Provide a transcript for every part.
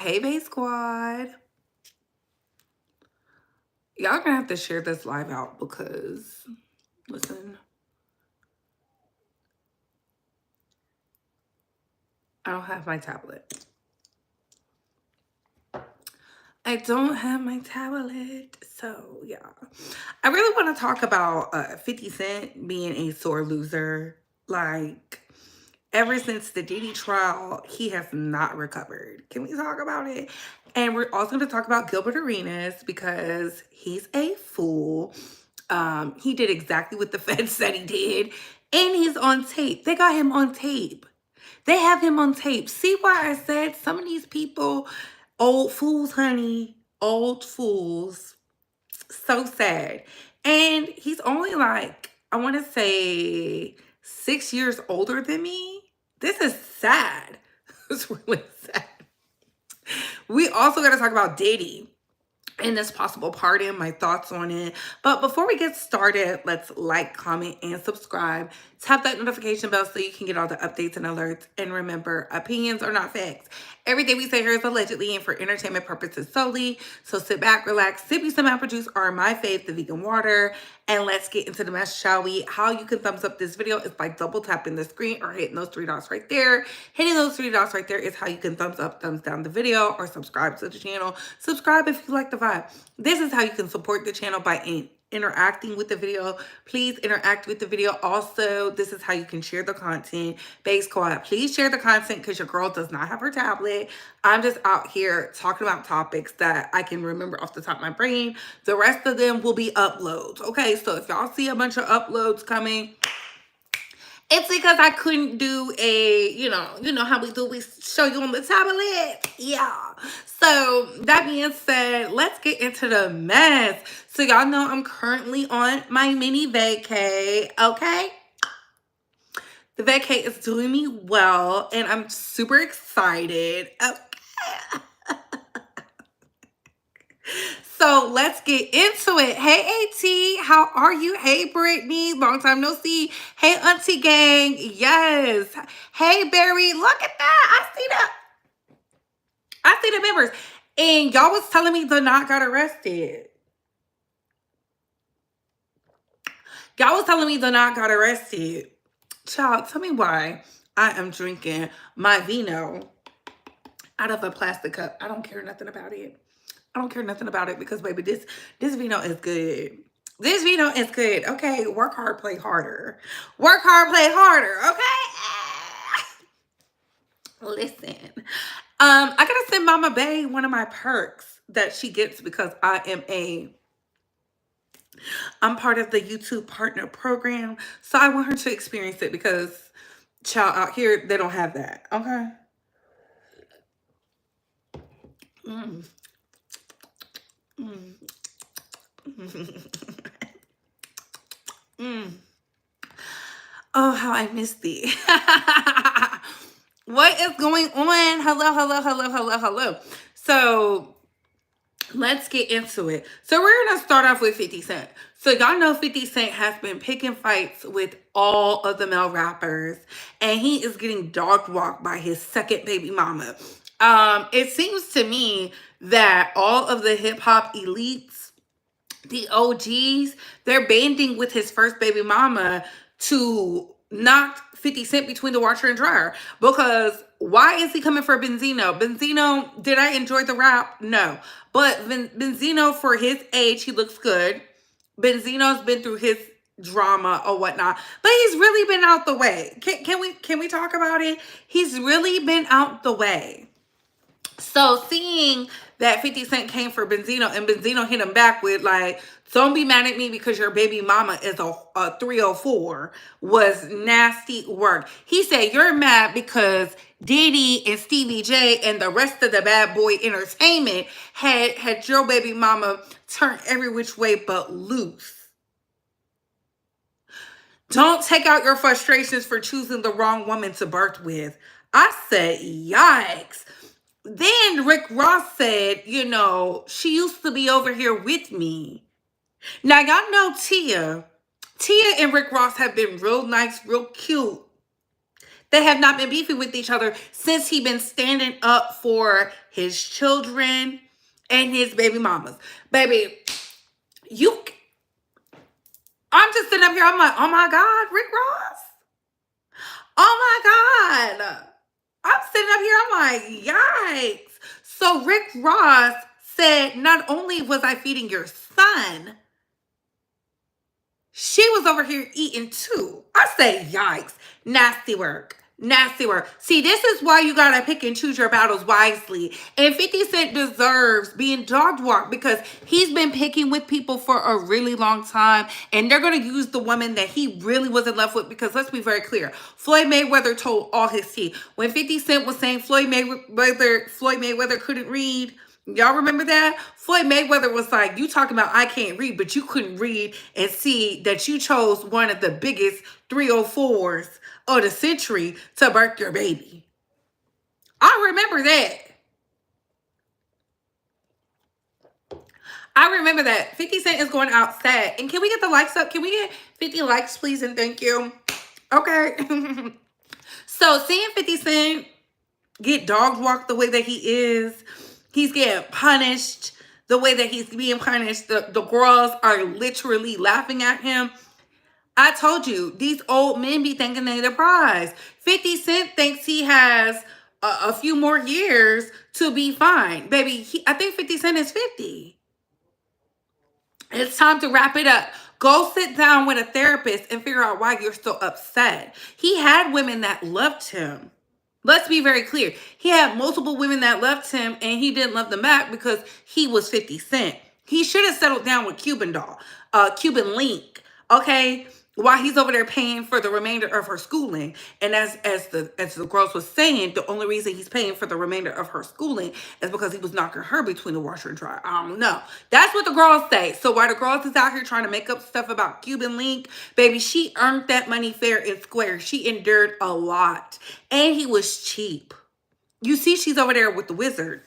Hey, Bay Squad. Y'all gonna have to share this live out because, listen, I don't have my tablet. I don't have my tablet. So, yeah. I really want to talk about 50 Cent being a sore loser. Like, ever since the Diddy trial, he has not recovered. Can we talk about it? And we're also going to talk about Gilbert Arenas because he's a fool. He did exactly what the Fed said he did, and he's on tape. They got him on tape. They have him on tape. See why I said some of these people, old fools, honey, old fools. So sad. And he's only like, I want to say 6 years older than me. This is sad. It's really sad. We also got to talk about Diddy and this possible pardon, my thoughts on it. But before we get started, let's like, comment, and subscribe. Tap that notification bell so you can get all the updates and alerts. And remember, opinions are not facts. Everything we say here is allegedly and for entertainment purposes solely. So sit back, relax, sip you some apple juice or my fave, the vegan water. And let's get into the mess, shall we? How you can thumbs up this video is by double tapping the screen or hitting those three dots right there. Hitting those three dots right there is how you can thumbs up, thumbs down the video, or subscribe to the channel. Subscribe if you like the vibe. This is how you can support the channel by interacting with the video. Please interact with the video. Also, this is how you can share the content. Base Squad, please share the content because your girl does not have her tablet. I'm just out here talking about topics that I can remember off the top of my brain. The rest of them will be uploads. Okay, so if y'all see a bunch of uploads coming, it's because I couldn't do a, you know how we do, we show you on the tablet. Yeah. So that being said, let's get into the mess. So y'all know I'm currently on my mini vacay, okay? The vacay is doing me well and I'm super excited. Okay. So let's get into it. Hey, AT, how are you? Hey, Brittany, long time no see. Hey, Auntie Gang, yes. Hey, Barry, look at that. I see the members. And y'all was telling me the knot got arrested. Y'all was telling me the knot got arrested. Child, tell me why I am drinking my vino out of a plastic cup. I don't care nothing about it. I don't care nothing about it because, baby, this vino is good. This vino is good. Okay, work hard, play harder. Work hard, play harder. Okay. Listen, I gotta send Mama Bay one of my perks that she gets because I'm part of the YouTube partner program. So I want her to experience it because, child, out here they don't have that. Okay. Mm. Mm. Mm. Oh, how I miss thee. What is going on? Hello. So let's get into it. So we're going to start off with 50 Cent. So y'all know 50 Cent has been picking fights with all of the male rappers. And he is getting dog walked by his second baby mama. It seems to me that all of the hip hop elites, the OGs, they're banding with his first baby mama to knock 50 Cent between the washer and dryer. Because why is he coming for Benzino? Benzino, did I enjoy the rap? No. But Benzino, for his age, he looks good. Benzino's been through his drama or whatnot, but he's really been out the way. Can we talk about it? He's really been out the way. So seeing that 50 Cent came for Benzino and Benzino hit him back with like, don't be mad at me because your baby mama is a 304 was nasty work. He said, you're mad because Diddy and Stevie J and the rest of the bad boy entertainment had your baby mama turned every which way but loose. Don't take out your frustrations for choosing the wrong woman to birth with. I said, yikes. Then Rick Ross said, she used to be over here with me. Now, y'all know Tia and Rick Ross have been real nice, real cute. They have not been beefing with each other since he been standing up for his children and his baby mamas. Baby, you, I'm just sitting up here, I'm like, oh my God, Rick Ross? Oh my God. I'm sitting up here, I'm like, yikes. So Rick Ross said, not only was I feeding your son, she was over here eating too. I say, yikes. Nasty work. Nasty work. See, this is why you gotta pick and choose your battles wisely. And 50 Cent deserves being dog walked because he's been picking with people for a really long time. And they're gonna use the woman that he really was in love with because let's be very clear. Floyd Mayweather told all his tea. When 50 Cent was saying Floyd Mayweather couldn't read, y'all remember that? Floyd Mayweather was like, you talking about I can't read, but you couldn't read and see that you chose one of the biggest 304s of the century to birth your baby. I remember that. I remember that. 50 Cent is going out sad. And can we get the likes up? Can we get 50 likes, please? And thank you. Okay. So seeing 50 Cent get dog walked the way that he is, he's getting punished the way that he's being punished. The girls are literally laughing at him. I told you, these old men be thinking they the prize. 50 Cent thinks he has a few more years to be fine. Baby, I think 50 Cent is 50. It's time to wrap it up. Go sit down with a therapist and figure out why you're so upset. He had women that loved him. Let's be very clear. He had multiple women that loved him and he didn't love them back because he was 50 Cent. He should have settled down with Cuban Link, okay? While he's over there paying for the remainder of her schooling. And as the girls was saying, the only reason he's paying for the remainder of her schooling is because he was knocking her between the washer and dryer. I don't know. That's what the girls say. So while the girls is out here trying to make up stuff about Cuban Link, baby, she earned that money fair and square. She endured a lot. And he was cheap. You see, she's over there with the wizard,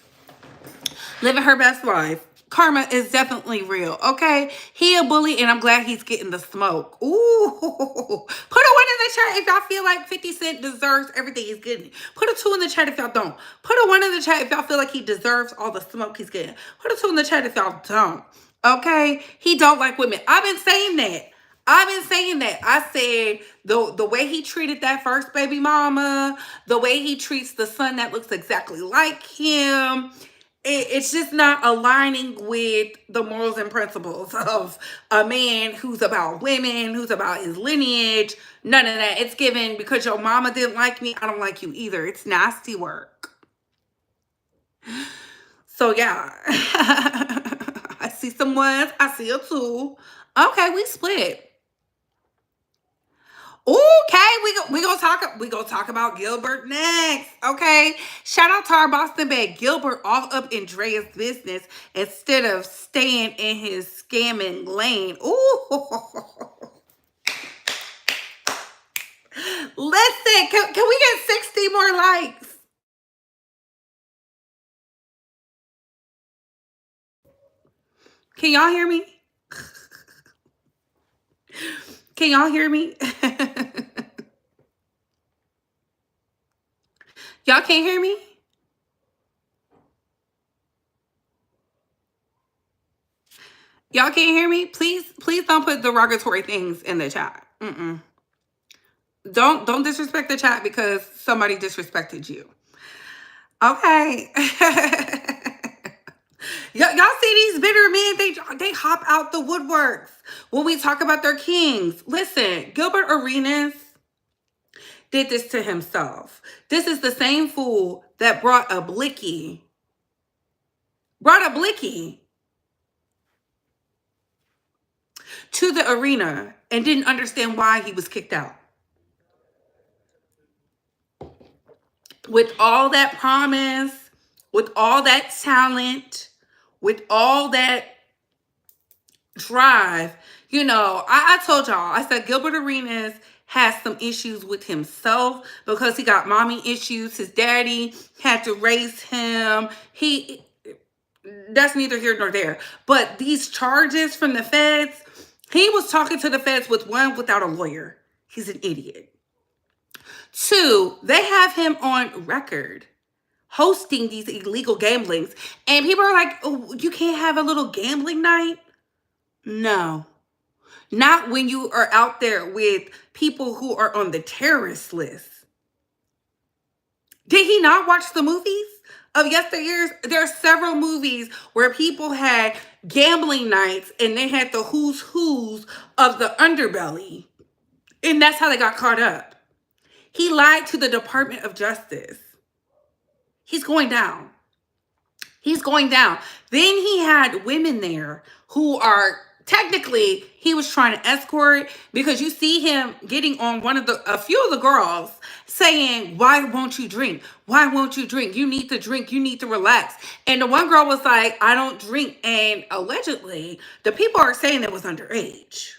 living her best life. Karma is definitely real, okay? He a bully, and I'm glad he's getting the smoke. Ooh. Put a 1 in the chat if y'all feel like 50 Cent deserves everything he's getting. Put a 2 in the chat if y'all don't. Put a 1 in the chat if y'all feel like he deserves all the smoke he's getting. Put a 2 in the chat if y'all don't, okay? He don't like women. I've been saying that. I said the way he treated that first baby mama, the way he treats the son that looks exactly like him, it's just not aligning with the morals and principles of a man who's about women, who's about his lineage. None of that. It's given because your mama didn't like me, I don't like you either. It's nasty work. So yeah. I see some ones. I see a 2. Okay, we split. Okay, we gonna talk about Gilbert next. Okay, shout out to our Boston babe Gilbert, all up in Drea's business instead of staying in his scamming lane. Ooh, listen, can we get 60 more likes? Can y'all hear me? Can y'all hear me? Y'all can't hear me? Y'all can't hear me? Please don't put derogatory things in the chat. Don't disrespect the chat because somebody disrespected you. Okay. Y'all see these bitter men, they hop out the woodworks when we talk about their kings. Listen, Gilbert Arenas did this to himself. This is the same fool that brought a blicky to the arena and didn't understand why he was kicked out. With all that promise, with all that talent, with all that drive, you know, I told y'all, I said Gilbert Arenas has some issues with himself because he got mommy issues. His daddy had to raise him. That's neither here nor there. But these charges from the feds, he was talking to the feds with one without a lawyer. He's an idiot. Two, they have him on record hosting these illegal gamblings. And people are like, oh, you can't have a little gambling night? No. Not when you are out there with people who are on the terrorist list. Did he not watch the movies of yesteryears? There are several movies where people had gambling nights and they had the who's of the underbelly. And that's how they got caught up. He lied to the Department of Justice. He's going down. He's going down. Then he had women there who are technically, he was trying to escort, because you see him getting on a few of the girls saying, why won't you drink? Why won't you drink? You need to drink. You need to relax. And the one girl was like, I don't drink. And allegedly, the people are saying it was underage.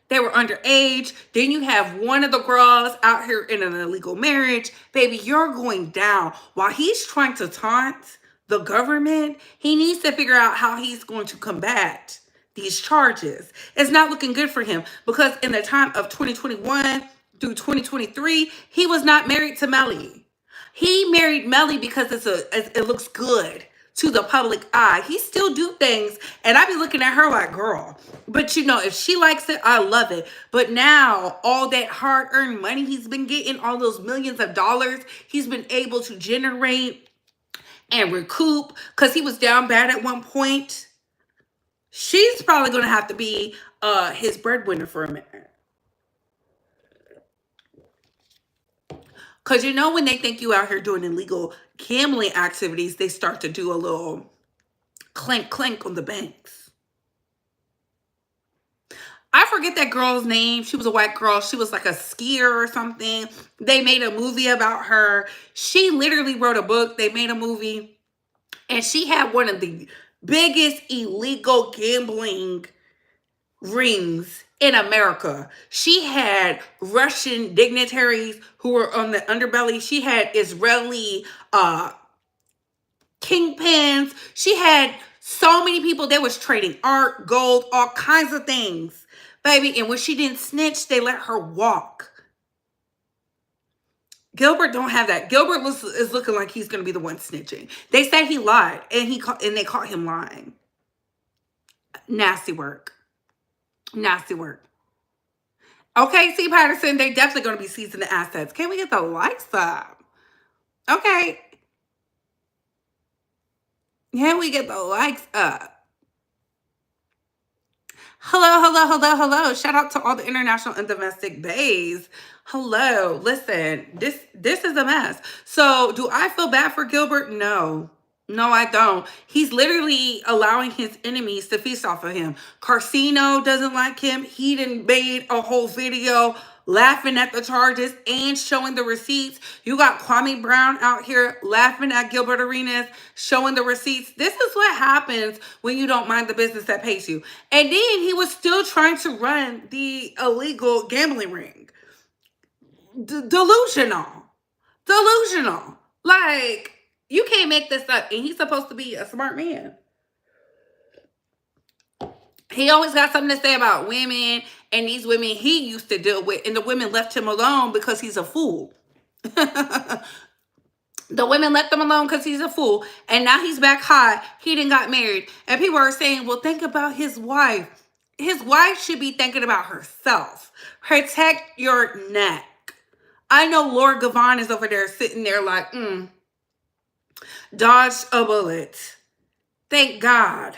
They were underage. Then you have one of the girls out here in an illegal marriage. Baby, you're going down. While he's trying to taunt the government, he needs to figure out how he's going to combat these charges. It's not looking good for him, because in the time of 2021 through 2023, he was not married to Melly. He married Melly because it looks good to the public eye. He still do things, and I be looking at her like, girl. But you know, if she likes it, I love it. But now, all that hard-earned money he's been getting, all those millions of dollars he's been able to generate and recoup, because he was down bad at one point, she's probably going to have to be his breadwinner for a minute. Because you know, when they think you out here doing illegal gambling activities, they start to do a little clink clink on the banks. I forget that girl's name. She was a white girl. She was like a skier or something. They made a movie about her. She literally wrote a book. They made a movie. And she had one of the biggest illegal gambling rings in America. She had Russian dignitaries who were on the underbelly. She had Israeli kingpins. She had so many people. They was trading art, gold, all kinds of things, baby. And when she didn't snitch, they let her walk. Gilbert don't have that. Gilbert is looking like he's going to be the one snitching. They said he lied, and they caught him lying. Nasty work. Nasty work. Okay, C. Patterson, they definitely going to be seizing the assets. Can we get the likes up? Okay. Can we get the likes up? Hello, hello, hello, hello. Shout out to all the international and domestic bays. Hello. Listen, this is a mess. So do I feel bad for Gilbert? No. No, I don't. He's literally allowing his enemies to feast off of him. Carcino doesn't like him. He done made a whole video laughing at the charges and showing the receipts. You got Kwame Brown out here laughing at Gilbert Arenas, showing the receipts. This is what happens when you don't mind the business that pays you. And then he was still trying to run the illegal gambling ring. Delusional. Like, you can't make this up. And he's supposed to be a smart man. He always got something to say about women and these women he used to deal with. And the women left him alone because he's a fool. The women left him alone because he's a fool. And now he's back hot. He done got married. And people are saying, well, think about his wife. His wife should be thinking about herself. Protect your neck. I know Lord Gavon is over there sitting there like, dodged a bullet. Thank God.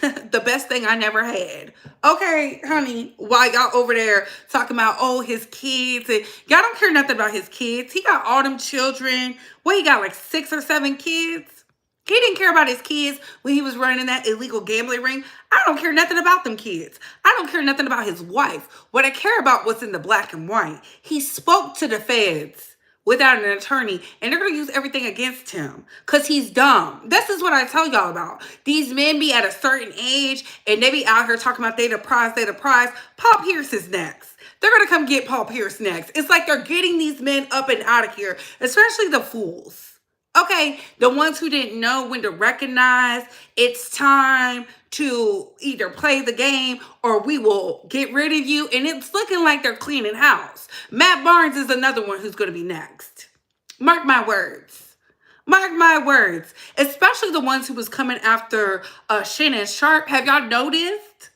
The best thing I never had. Okay, honey, while y'all over there talking about, oh, his kids. And y'all don't care nothing about his kids. He got all them children. He got like 6 or 7 kids. He didn't care about his kids when he was running that illegal gambling ring. I don't care nothing about them kids. I don't care nothing about his wife. What I care about was in the black and white. He spoke to the feds without an attorney, and they're going to use everything against him because he's dumb. This is what I tell y'all about. These men be at a certain age, and they be out here talking about they the prize. Paul Pierce is next. They're going to come get Paul Pierce next. It's like they're getting these men up and out of here, especially the fools. Okay, the ones who didn't know when to recognize it's time to either play the game or we will get rid of you. And it's looking like they're cleaning house. Matt Barnes is another one who's going to be next. Mark my words. Mark my words. Especially the ones who was coming after Shannon Sharp. Have y'all noticed?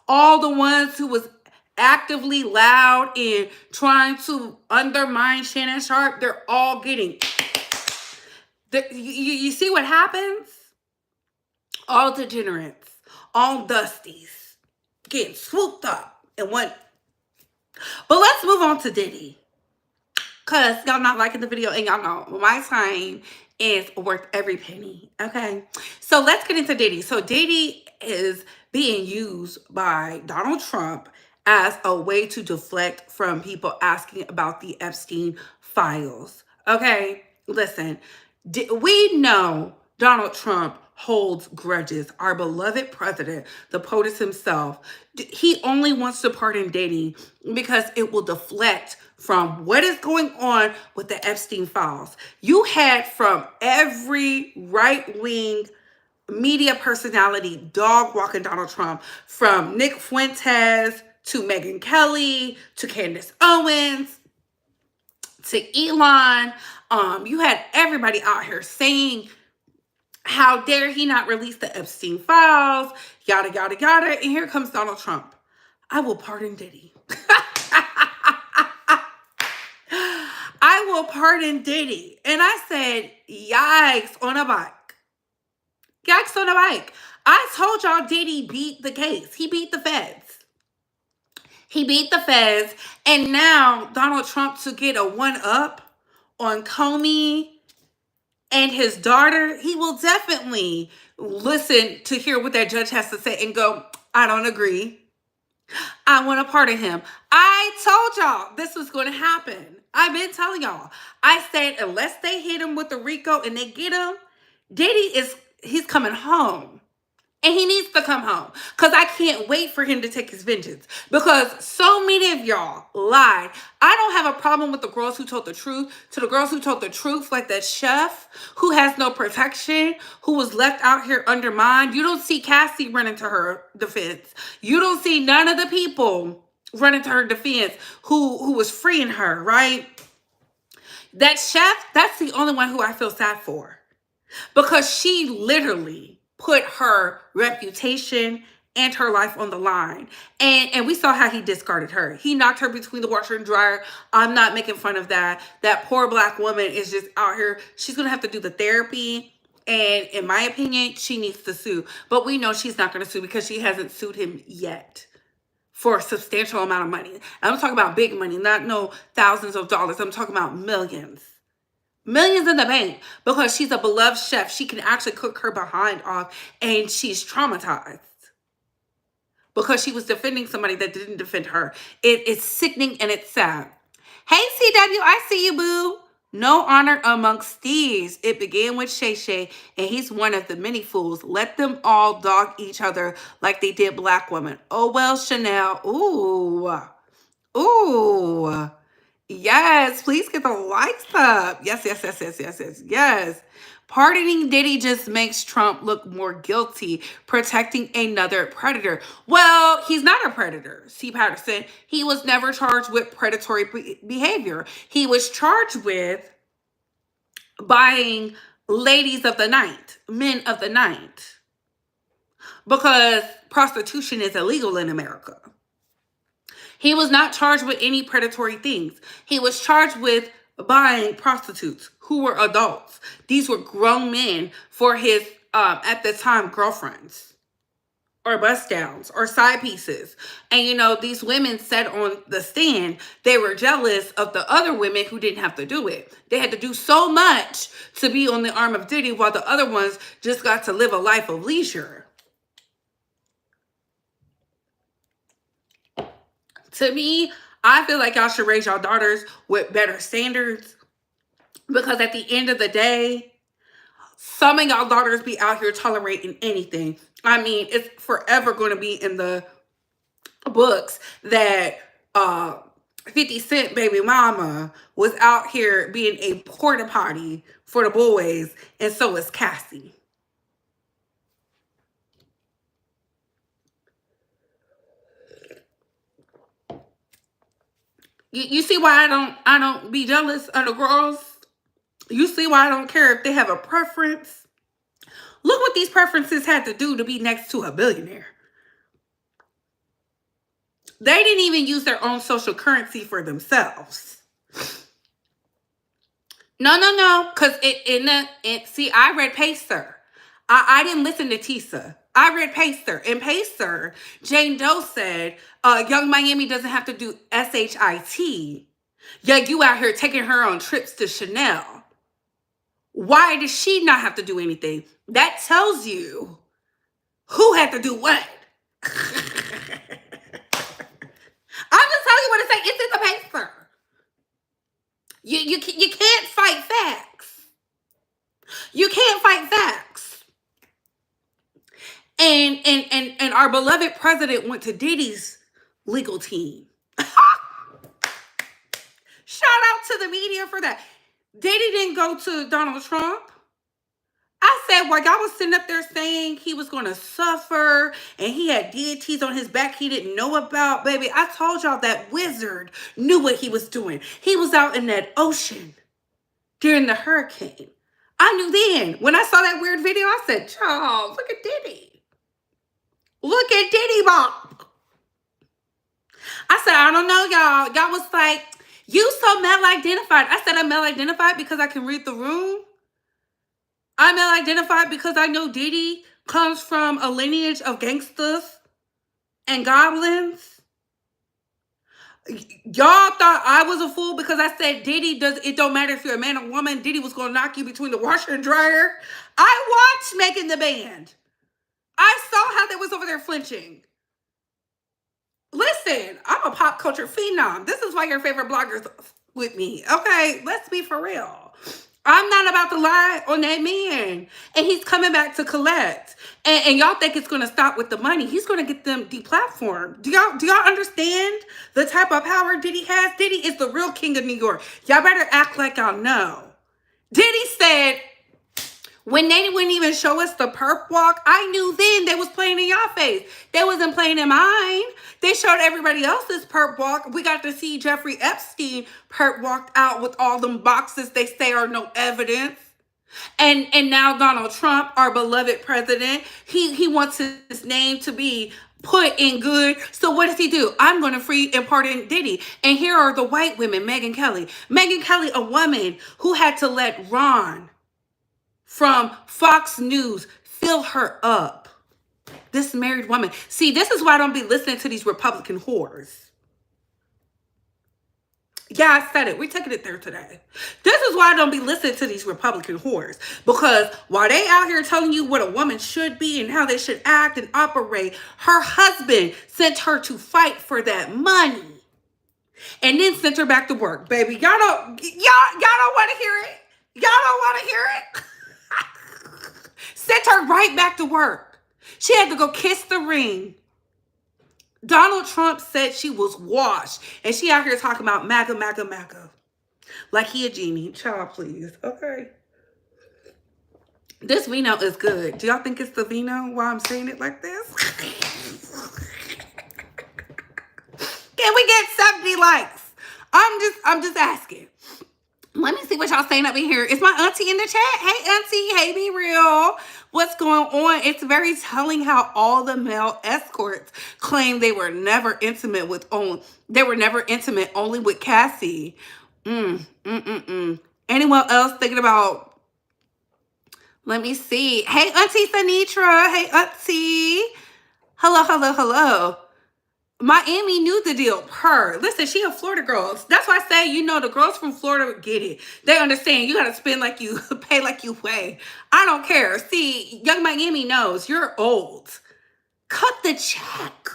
All the ones who was actively loud and trying to undermine Shannon Sharp, they're all getting you see what happens? All degenerates, all dusties, getting swooped up in one. But let's move on to Diddy. Because y'all not liking the video and y'all know my time is worth every penny. Okay. So let's get into Diddy. So Diddy is being used by Donald Trump as a way to deflect from people asking about the Epstein files. Okay. Listen, we know Donald Trump holds grudges. Our beloved president, the POTUS himself, he only wants to pardon Diddy because it will deflect from what is going on with the Epstein files. You had from every right-wing media personality dog walking Donald Trump, from Nick Fuentes to Megyn Kelly to Candace Owens to Elon. You had everybody out here saying, how dare he not release the Epstein files, yada, yada, yada. And here comes Donald Trump. I will pardon Diddy. I will pardon Diddy. And I said, yikes on a bike. Yikes on a bike. I told y'all Diddy beat the case. He beat the feds. He beat the feds. And now Donald Trump to get a one-up on Comey and his daughter, he will definitely listen to hear what that judge has to say and go, I don't agree. I want to pardon him. I told y'all this was going to happen. I've been telling y'all. I said, unless they hit him with the RICO and they get him, he's coming home. And he needs to come home. Because I can't wait for him to take his vengeance. Because so many of y'all lied. I don't have a problem with the girls who told the truth. To the girls who told the truth, like that chef who has no protection, who was left out here undermined. You don't see Cassie running to her defense. You don't see none of the people running to her defense who was freeing her, right? That chef, that's the only one who I feel sad for. Because she literally put her reputation and her life on the line. And we saw how he discarded her. He knocked her between the washer and dryer. I'm not making fun of that. That poor Black woman is just out here. She's going to have to do the therapy. And in my opinion, she needs to sue. But we know she's not going to sue because she hasn't sued him yet for a substantial amount of money. I'm talking about big money, not no thousands of dollars. I'm talking about millions. Millions in the bank, because she's a beloved chef. She can actually cook her behind off, and she's traumatized because she was defending somebody that didn't defend her. It's sickening and it's sad. Hey, CW, I see you, boo. No honor amongst thieves. It began with Shay Shay, and he's one of the many fools. Let them all dog each other like they did Black women. Oh, well, Chanel. Ooh. Ooh. Yes, please get the likes up. Yes, yes, yes, yes, yes, yes, yes. Pardoning Diddy just makes Trump look more guilty, protecting another predator. Well, he's not a predator, C. Patterson. He was never charged with predatory behavior. He was charged with buying ladies of the night, men of the night, because prostitution is illegal in America. He was not charged with any predatory things. He was charged with buying prostitutes who were adults. These were grown men for his, at the time, girlfriends or bust downs or side pieces. And, you know, these women said on the stand, they were jealous of the other women who didn't have to do it. They had to do so much to be on the arm of Diddy while the other ones just got to live a life of leisure. To me, I feel like y'all should raise y'all daughters with better standards, because at the end of the day, some of y'all daughters be out here tolerating anything. I mean, it's forever going to be in the books that 50 Cent baby mama was out here being a porta potty for the boys, and so is Cassie. You see why I don't be jealous of the girls? You see why I don't care if they have a preference? Look what these preferences had to do to be next to a billionaire. They didn't even use their own social currency for themselves. No. Because see, I read Pacer. I didn't listen to Tisa. I read Pacer. In Pacer, Jane Doe said, Young Miami doesn't have to do SHIT. Yeah, you out here taking her on trips to Chanel. Why does she not have to do anything? That tells you who had to do what. I'm just telling you what to say. It's in the Pacer. You can't fight facts. You can't fight facts. And our beloved president went to Diddy's legal team. Shout out to the media for that. Diddy didn't go to Donald Trump. I said, while y'all was sitting up there saying he was going to suffer and he had deities on his back he didn't know about, baby, I told y'all that wizard knew what he was doing. He was out in that ocean during the hurricane. I knew then. When I saw that weird video, I said, Charles, look at Diddy. Look at Diddy Bob. I said, I don't know, y'all. Y'all was like, you so mal-identified. I said, I'm mal-identified because I can read the room. I'm mal-identified because I know Diddy comes from a lineage of gangsters and goblins. Y'all thought I was a fool because I said it don't matter if you're a man or woman. Diddy was going to knock you between the washer and dryer. I watched Making the Band. I saw how they was over there flinching. Listen, I'm a pop culture phenom. This is why your favorite blogger's with me. Okay, let's be for real. I'm not about to lie on that man. And he's coming back to collect. And y'all think it's going to stop with the money. He's going to get them deplatformed. Do y'all understand the type of power Diddy has? Diddy is the real king of New York. Y'all better act like y'all know. Diddy said, when they wouldn't even show us the perp walk, I knew then they was playing in y'all face. They wasn't playing in mine. They showed everybody else's perp walk. We got to see Jeffrey Epstein perp walked out with all them boxes they say are no evidence. And now Donald Trump, our beloved president, he wants his name to be put in good. So what does he do? I'm going to free and pardon Diddy. And here are the white women, Megyn Kelly. Megyn Kelly, a woman who had to let Ron from Fox News fill her up. This married woman. See, this is why I don't be listening to these Republican whores. Yeah, I said it. We're taking it there today. This is why I don't be listening to these Republican whores. Because while they out here telling you what a woman should be and how they should act and operate, her husband sent her to fight for that money. And then sent her back to work. Baby, y'all don't want to hear it. Y'all don't want to hear it. Sent her right back to work. She had to go kiss the ring. Donald Trump said she was washed. And she out here talking about MAGA, MAGA, MAGA. Like he a genie. Child, please. Okay. This vino is good. Do y'all think it's the vino while I'm saying it like this? Can we get 70 likes? I'm just asking. Let me see what y'all saying up in here. Is my auntie in the chat? Hey, auntie. Hey, Be Real. What's going on? It's very telling how all the male escorts claim they were never intimate only with Cassie. Anyone else thinking about? Let me see. Hey, Auntie Sanitra. Hey, Auntie. Hello. Miami knew the deal. Listen, she a Florida girl. That's why I say, the girls from Florida get it. They understand. You got to spend like you, pay like you weigh. I don't care. See, Young Miami knows you're old. Cut the check.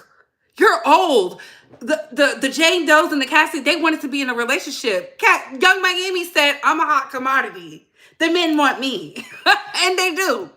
You're old. The Jane Does and the Cassie, they wanted to be in a relationship. Young Miami said, I'm a hot commodity. The men want me. And they do.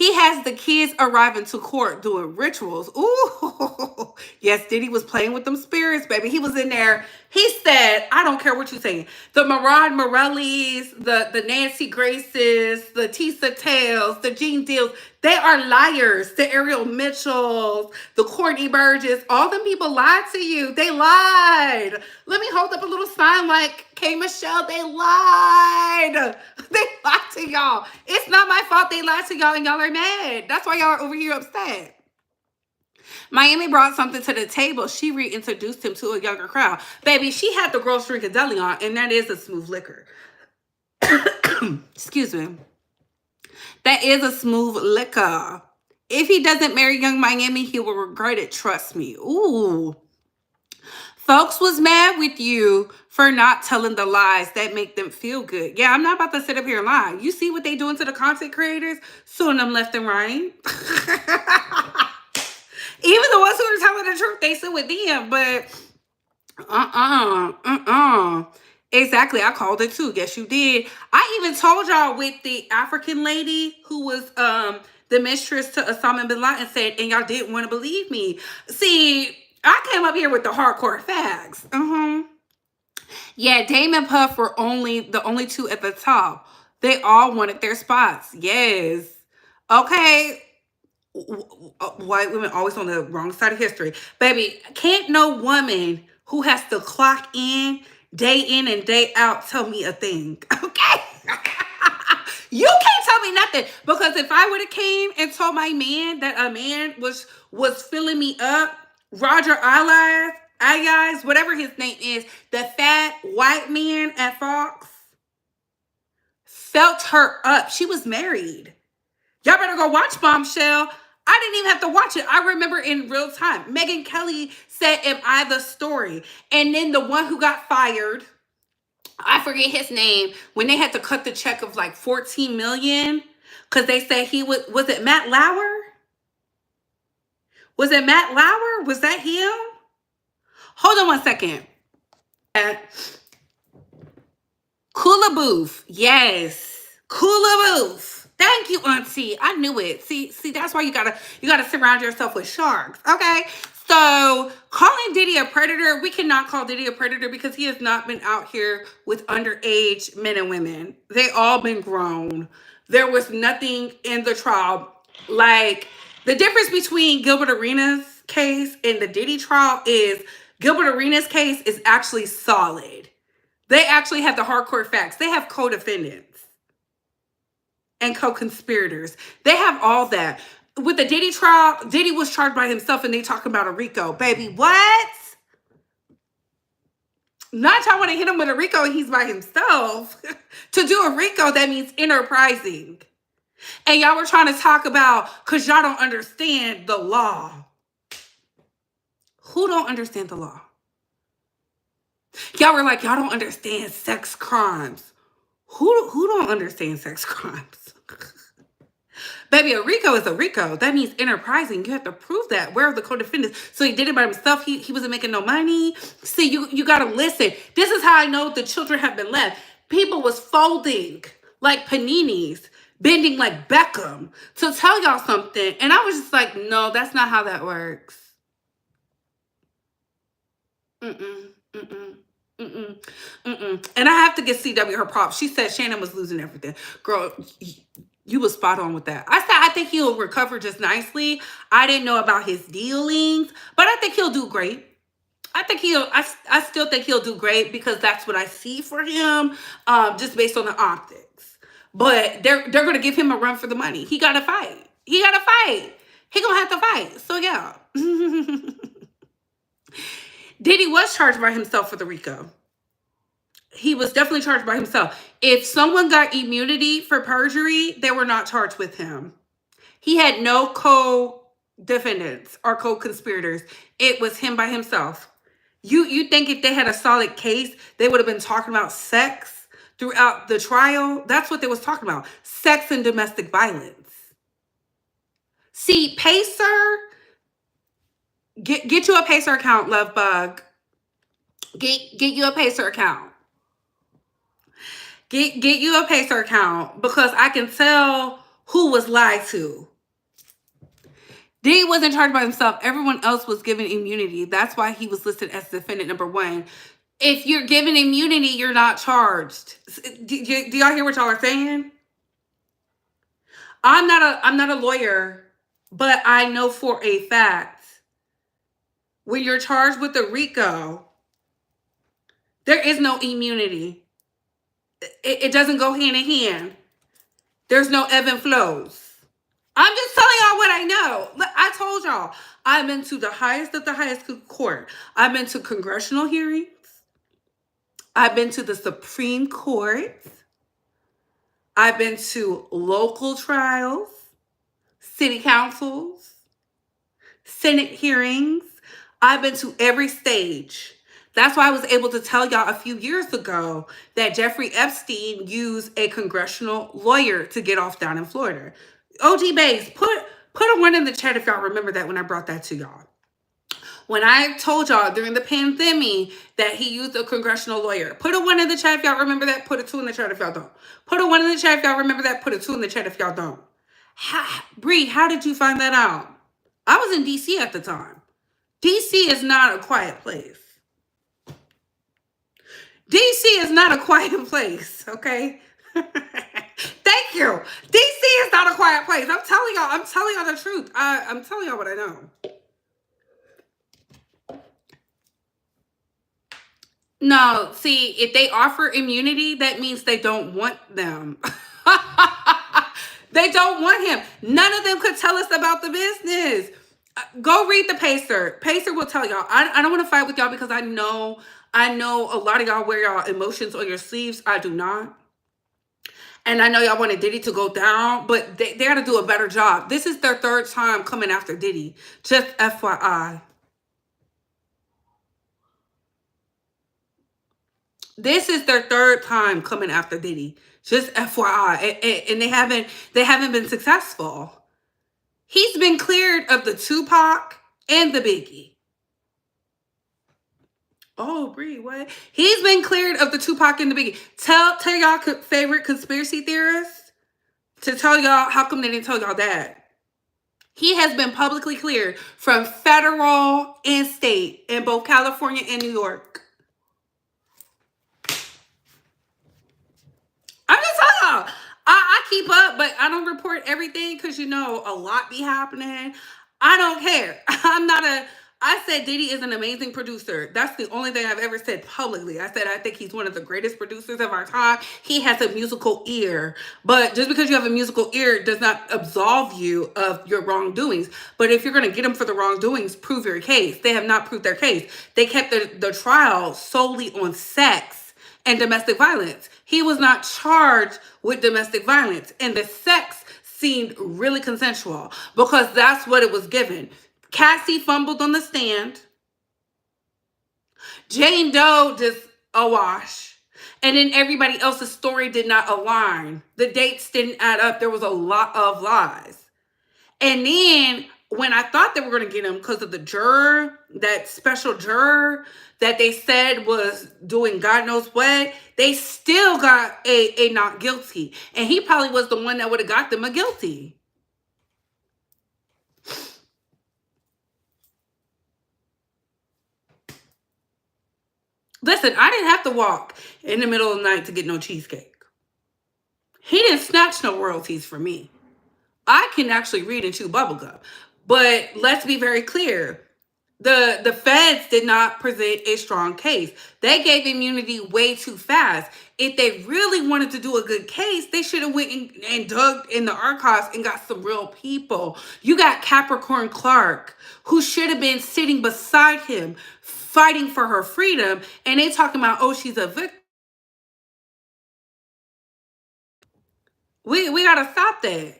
He has the kids arriving to court doing rituals. Ooh, yes, Diddy was playing with them spirits, baby. He was in there. He said, I don't care what you're saying. The Marad Morellis, the Nancy Graces, the Tisa Tales, the Jean Deals, they are liars. The Ariel Mitchells, the Courtney Burgess, all them people lied to you. They lied. Let me hold up a little sign like, K. Michelle, they lied. They lied to y'all. It's not my fault they lied to y'all and y'all are mad. That's why y'all are over here upset. Miami brought something to the table. She reintroduced him to a younger crowd. Baby, she had the girls drinking deli on, and that is a smooth liquor. Excuse me. That is a smooth liquor. If he doesn't marry young Miami, he will regret it. Trust me. Ooh. Folks was mad with you for not telling the lies that make them feel good. Yeah, I'm not about to sit up here and lie. You see what they doing to the content creators? Suing them left and right. Even the ones who are telling the truth, they sit with them. But exactly, I called it too. Yes, you did. I even told y'all with the African lady who was the mistress to Osama bin Laden said, and y'all didn't want to believe me. See, I came up here with the hardcore facts. Yeah, Dame and Puff were the only two at the top. They all wanted their spots. Yes. Okay. White women always on the wrong side of history. Baby, can't no woman who has to clock in and day out tell me a thing. Okay? You can't tell me nothing. Because if I would have came and told my man that a man was filling me up, Roger Ayaz, whatever his name is, the fat white man at Fox, felt her up. She was married. Y'all better go watch Bombshell. I didn't even have to watch it. I remember in real time. Megyn Kelly said, am I the story? And then the one who got fired, I forget his name, when they had to cut the check of like 14 million, because they said he was it Matt Lauer? Was it Matt Lauer? Was that him? Hold on one second. Kula Booth. Yes. Kula Booth. Thank you, Auntie. I knew it. See, that's why you gotta surround yourself with sharks. Okay. So calling Diddy a predator, we cannot call Diddy a predator because he has not been out here with underage men and women. They all been grown. There was nothing in the trial. Like, the difference between Gilbert Arenas' case and the Diddy trial is Gilbert Arenas' case is actually solid. They actually have the hardcore facts. They have co-defendants and co-conspirators. They have all that. With the Diddy trial, Diddy was charged by himself and they talk about a RICO. Baby, what? Not y'all want to hit him with a RICO and he's by himself. To do a RICO, that means enterprising. And y'all were trying to talk about, because y'all don't understand the law. Who don't understand the law? Y'all were like, y'all don't understand sex crimes. Who don't understand sex crimes? Baby, a RICO is a RICO. That means enterprising. You have to prove that. Where are the co-defendants? So he did it by himself. He wasn't making no money. See, you got to listen. This is how I know the children have been left. People was folding like paninis, bending like Beckham to tell y'all something. And I was just like, no, that's not how that works. And I have to give CW her props. She said Shannon was losing everything. Girl, you was spot on with that. I said I think he'll recover just nicely. I didn't know about his dealings, but I think he'll do great. I still think he'll do great because that's what I see for him, just based on the optics. But they're gonna give him a run for the money. He gotta fight. He gonna have to fight. So yeah. Diddy was charged by himself for the RICO. He was definitely charged by himself. If someone got immunity for perjury, they were not charged with him. He had no co-defendants or co-conspirators. It was him by himself. You think if they had a solid case, they would have been talking about sex throughout the trial? That's what they was talking about. Sex and domestic violence. See, Pacer, get you a Pacer account, Love Bug. Get you a Pacer account. Get you a Pacer account because I can tell who was lied to. Diddy wasn't charged by himself. Everyone else was given immunity. That's why he was listed as defendant number one. If you're given immunity, you're not charged. Do y'all hear what y'all are saying? I'm not a lawyer, but I know for a fact when you're charged with a RICO, there is no immunity. It doesn't go hand in hand. There's no ebb and flows. I'm just telling y'all what I know. I told y'all, I've been to the highest of the highest court. I've been to congressional hearings. I've been to the Supreme Court. I've been to local trials, city councils, Senate hearings. I've been to every stage. That's why I was able to tell y'all a few years ago that Jeffrey Epstein used a congressional lawyer to get off down in Florida. OG Bays, put a one in the chat if y'all remember that when I brought that to y'all. When I told y'all during the pandemic that he used a congressional lawyer. Put a one in the chat if y'all remember that. Put a two in the chat if y'all don't. Put a one in the chat if y'all remember that. Put a two in the chat if y'all don't. Bree, how did you find that out? I was in DC at the time. DC is not a quiet place. DC is not a quiet place, okay? Thank you. DC is not a quiet place. I'm telling y'all the truth. I'm telling y'all what I know. No, see, if they offer immunity, that means they don't want them. They don't want him. None of them could tell us about the business. Go read the Pacer. Pacer will tell y'all. I don't want to fight with y'all because I know a lot of y'all wear y'all emotions on your sleeves. I do not. And I know y'all wanted Diddy to go down, but they got to do a better job. This is their third time coming after Diddy. Just FYI. This is their third time coming after Diddy. Just FYI. And they haven't been successful. He's been cleared of the Tupac and the Biggie. Oh, Bree, what? He's been cleared of the Tupac and the Biggie. Tell y'all favorite conspiracy theorists to tell y'all how come they didn't tell y'all that. He has been publicly cleared from federal and state in both California and New York. I'm just telling y'all. I keep up, but I don't report everything because, a lot be happening. I don't care. I said Diddy is an amazing producer. That's the only thing I've ever said publicly. I said I think he's one of the greatest producers of our time. He has a musical ear. But just because you have a musical ear does not absolve you of your wrongdoings. But if you're going to get him for the wrongdoings, prove your case. They have not proved their case. They kept the trial solely on sex and domestic violence. He was not charged with domestic violence. And the sex seemed really consensual because that's what it was given. Cassie fumbled on the stand. Jane Doe just awash. And then everybody else's story did not align. The dates didn't add up. There was a lot of lies. And then when I thought they were going to get him because of the juror, that special juror that they said was doing God knows what, they still got a not guilty. And he probably was the one that would have got them a guilty. Listen, I didn't have to walk in the middle of the night to get no cheesecake. He didn't snatch no royalties from me. I can actually read and chew bubblegum. But let's be very clear. The feds did not present a strong case. They gave immunity way too fast. If they really wanted to do a good case, they should have went and dug in the archives and got some real people. You got Capricorn Clark, who should have been sitting beside him, fighting for her freedom, and they talking about, oh, she's a victim. We gotta stop that.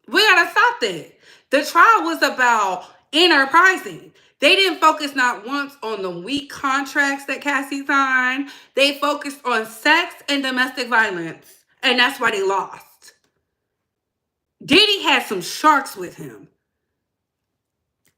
We gotta stop that. The trial was about enterprising. They didn't focus not once on the weak contracts that Cassie signed. They focused on sex and domestic violence. And that's why they lost. Diddy had some sharks with him.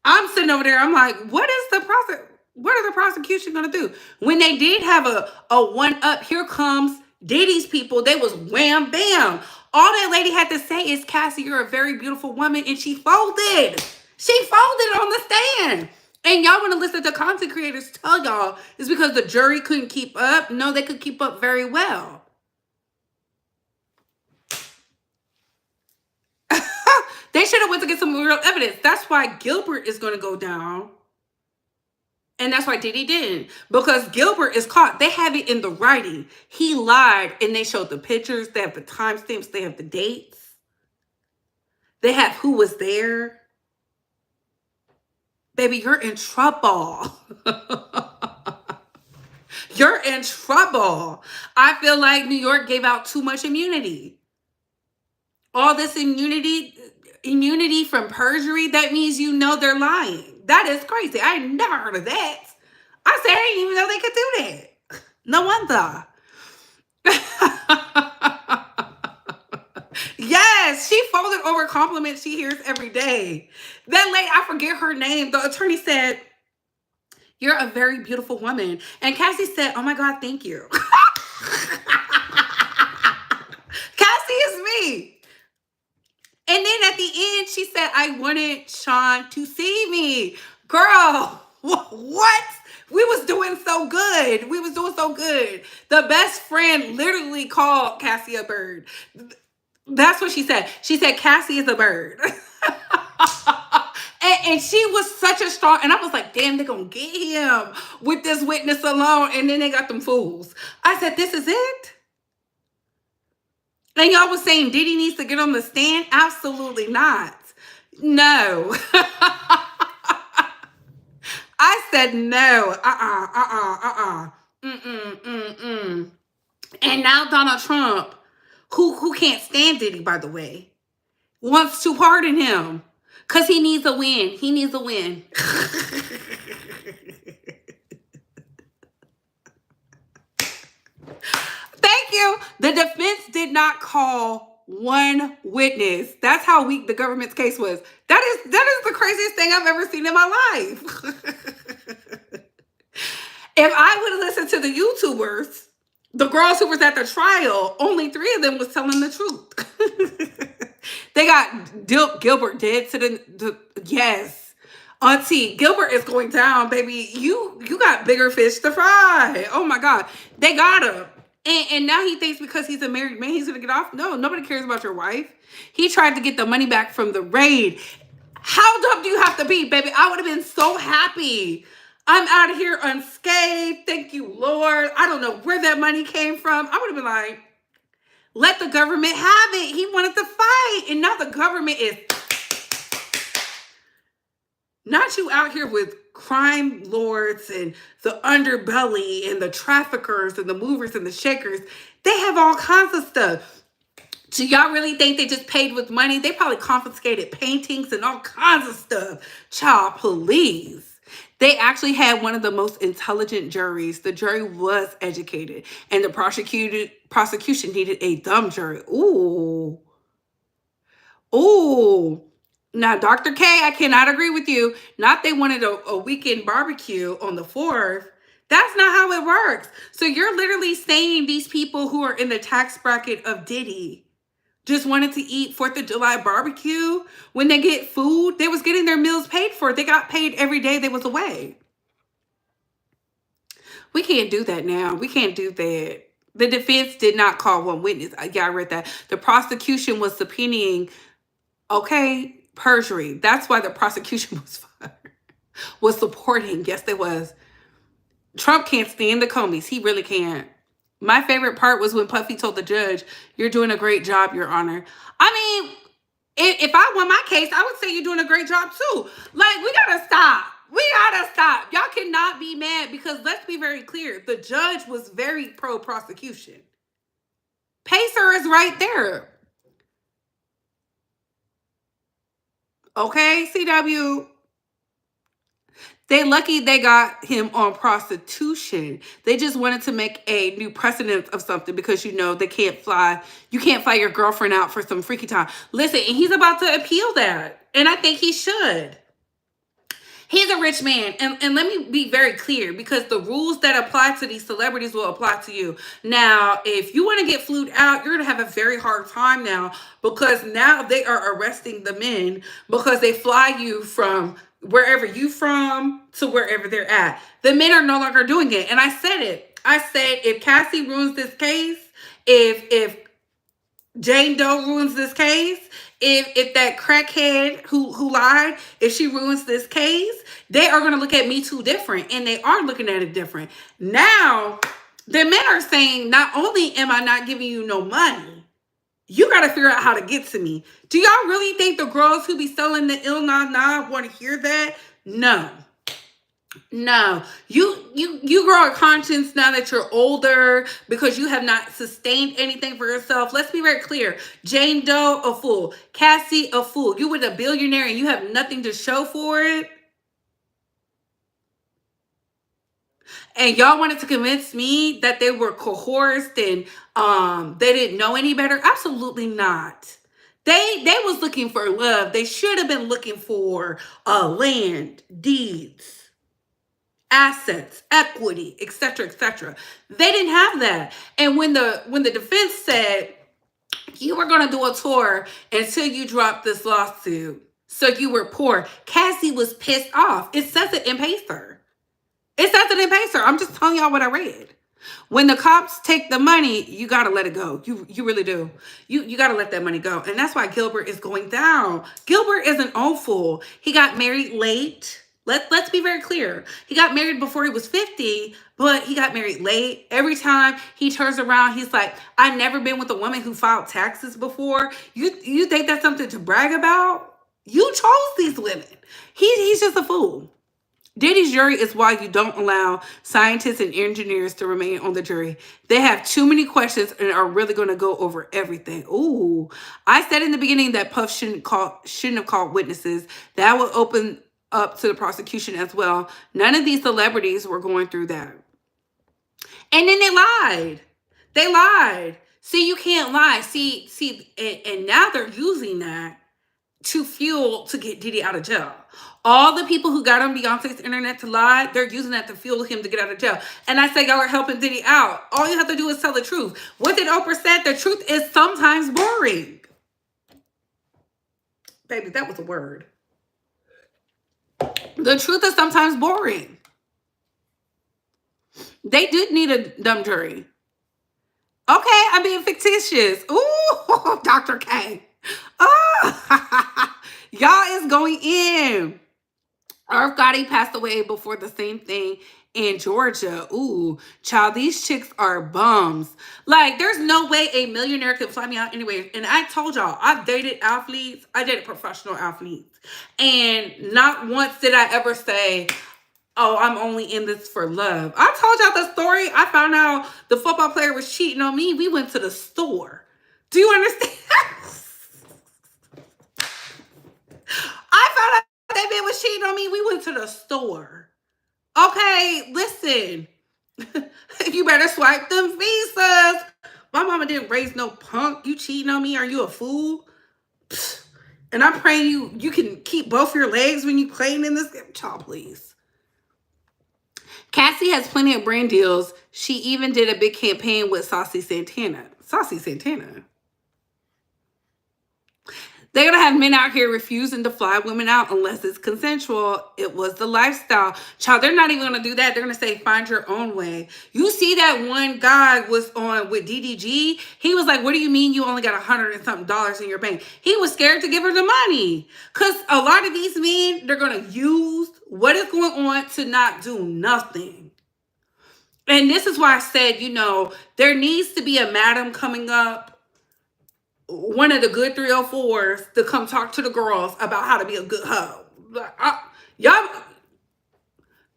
I'm sitting over there, I'm like, what are the prosecution gonna do? When they did have a one-up, here comes Diddy's people, they was wham bam. All that lady had to say is, Cassie, you're a very beautiful woman, and she folded. She folded on the stand. And y'all want to listen to content creators tell y'all it's because the jury couldn't keep up? No, they could keep up very well. They should have went to get some real evidence. That's why Gilbert is going to go down. And that's why Diddy didn't. Because Gilbert is caught. They have it in the writing. He lied, and they showed the pictures. They have the timestamps. They have the dates. They have who was there. Baby, you're in trouble. You're in trouble. I feel like New York gave out too much immunity. All this immunity from perjury, that means you know they're lying. That is crazy. I ain't never heard of that. I said I didn't even know they could do that. No wonder. Yes, she folded over compliments she hears every day. That lady, I forget her name. The attorney said, you're a very beautiful woman. And Cassie said, oh my God, thank you. Cassie is me. And then at the end, she said, I wanted Sean to see me. Girl, what? We was doing so good. We was doing so good. The best friend literally called Cassie a bird. That's what she said. She said, Cassie is a bird. and she was such a strong, and I was like, damn, they're going to get him with this witness alone. And then they got them fools. I said, this is it? And y'all was saying Diddy needs to get on the stand? Absolutely not. No. I said no. And now Donald Trump, who can't stand Diddy, by the way, wants to pardon him because he needs a win. He needs a win. Thank you. The defense did not call one witness. That's how weak the government's case was. That is the craziest thing I've ever seen in my life. If I would have listened to the YouTubers, the girls who was at the trial, only 3 of them was telling the truth. They got Gilbert dead to the yes. Auntie, Gilbert is going down, baby. You got bigger fish to fry. Oh my God. They got him. And now he thinks because he's a married man, he's going to get off. No, nobody cares about your wife. He tried to get the money back from the raid. How dumb do you have to be, baby? I would have been so happy. I'm out of here unscathed. Thank you, Lord. I don't know where that money came from. I would have been like, let the government have it. He wanted to fight. And now the government is not you out here with crime lords and the underbelly and the traffickers and the movers and the shakers. They have all kinds of stuff. Do y'all really think they just paid with money? They probably confiscated paintings and all kinds of stuff. Child, please. They actually had one of the most intelligent juries. The jury was educated. And the prosecution needed a dumb jury. Ooh. Ooh. Now, Dr. K, I cannot agree with you. Not they wanted a weekend barbecue on the 4th. That's not how it works. So you're literally saying these people who are in the tax bracket of Diddy just wanted to eat 4th of July barbecue when they get food. They was getting their meals paid for. They got paid every day they was away. We can't do that now. We can't do that. The defense did not call one witness. Yeah, I read that. The prosecution was subpoenaing, okay, perjury. That's why the prosecution was supporting. Yes, there was. Trump can't stand the Comeys. He really can't. My favorite part was when Puffy told the judge, you're doing a great job, Your Honor. I mean, if I won my case, I would say you're doing a great job too. Like, we gotta stop. We gotta stop. Y'all cannot be mad because let's be very clear. The judge was very pro-prosecution. Pacer is right there. Okay, CW. They lucky they got him on prostitution. They just wanted to make a new precedent of something because, you know, they can't fly. You can't fly your girlfriend out for some freaky time. Listen, and he's about to appeal that. And I think he should. He's a rich man. And let me be very clear, because the rules that apply to these celebrities will apply to you. Now, if you want to get flued out, you're going to have a very hard time now, because now they are arresting the men because they fly you from wherever you from to wherever they're at. The men are no longer doing it. And I said it. I said, if Cassie ruins this case, if Jane Doe ruins this case, if that crackhead who lied, if she ruins this case, they are going to look at Me Too different, and they are looking at it different. Now, the men are saying, not only am I not giving you no money, you got to figure out how to get to me. Do y'all really think the girls who be selling the ill nah nah want to hear that? No. No, you grow a conscience now that you're older, because you have not sustained anything for yourself. Let's be very clear. Jane Doe, a fool. Cassie, a fool. You were a billionaire and you have nothing to show for it. And y'all wanted to convince me that they were coerced and they didn't know any better. Absolutely not. They was looking for love. They should have been looking for land, deeds, assets, equity, etc., etc. They didn't have that. And when the defense said you were going to do a tour until you dropped this lawsuit, so you were poor, Cassie was pissed off. It says it in Pacer. It says it in Pacer. I'm just telling y'all what I read. When the cops take the money, you got to let it go. You really do. You got to let that money go. And that's why Gilbert is going down. Gilbert is an old fool. He got married late. Let's be very clear. He got married before he was 50, but he got married late. Every time he turns around, he's like, I've never been with a woman who filed taxes before. You think that's something to brag about? You chose these women. He's just a fool. Diddy's jury is why you don't allow scientists and engineers to remain on the jury. They have too many questions and are really going to go over everything. Ooh, I said in the beginning that Puff shouldn't have called witnesses. That would open up to the prosecution as well. None of these celebrities were going through that. And then they lied. They lied. See, you can't lie. See, and now they're using that to fuel to get Diddy out of jail. All the people who got on Beyonce's internet to lie, they're using that to fuel him to get out of jail. And I say y'all are helping Diddy out. All you have to do is tell the truth. What did Oprah say? The truth is sometimes boring. Baby, that was a word. The truth is sometimes boring. They did need a dumb jury. Okay, I'm being fictitious. Ooh, Dr. K. Oh, y'all is going in. Irv Gotti passed away before the same thing in Georgia. Ooh, child, these chicks are bums. Like, there's no way a millionaire could fly me out anyway. And I told y'all, I've dated athletes. I dated professional athletes. And not once did I ever say, oh, I'm only in this for love. I told y'all the story. I found out the football player was cheating on me. We went to the store. Do you understand? I found out that man was cheating on me. We went to the store. Okay, listen. You better swipe them visas. My mama didn't raise no punk. You cheating on me? Are you a fool? Pfft. And I'm praying you can keep both your legs when you playing in this game. Child, please. Cassie has plenty of brand deals. She even did a big campaign with Saucy Santana. Saucy Santana. They're going to have men out here refusing to fly women out unless it's consensual. It was the lifestyle. Child, they're not even going to do that. They're going to say, find your own way. You see that one guy was on with DDG. He was like, what do you mean you only got $100 and something in your bank? He was scared to give her the money. Because a lot of these men, they're going to use what is going on to not do nothing. And this is why I said, there needs to be a madam coming up, one of the good 304s, to come talk to the girls about how to be a good hoe. Y'all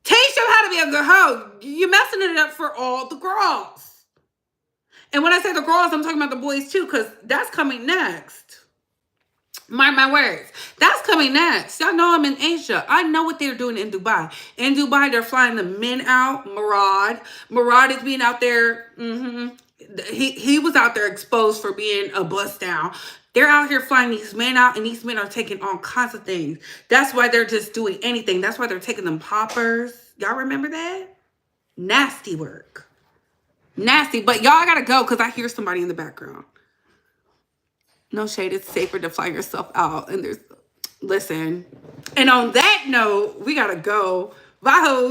teach them how to be a good hoe. You're messing it up for all the girls. And when I say the girls, I'm talking about the boys too, because that's coming next. Mark my words. That's coming next. Y'all know I'm in Asia. I know what they're doing in Dubai. In Dubai, they're flying the men out. Murad is being out there. He was out there exposed for being a bust down. They're out here flying these men out, and these men are taking all kinds of things. That's why they're just doing anything. That's why they're taking them poppers. Y'all remember that? Nasty work. Nasty. But y'all gotta go because I hear somebody in the background. No shade. It's safer to fly yourself out. And listen. And on that note, we gotta go. Bye, hoes.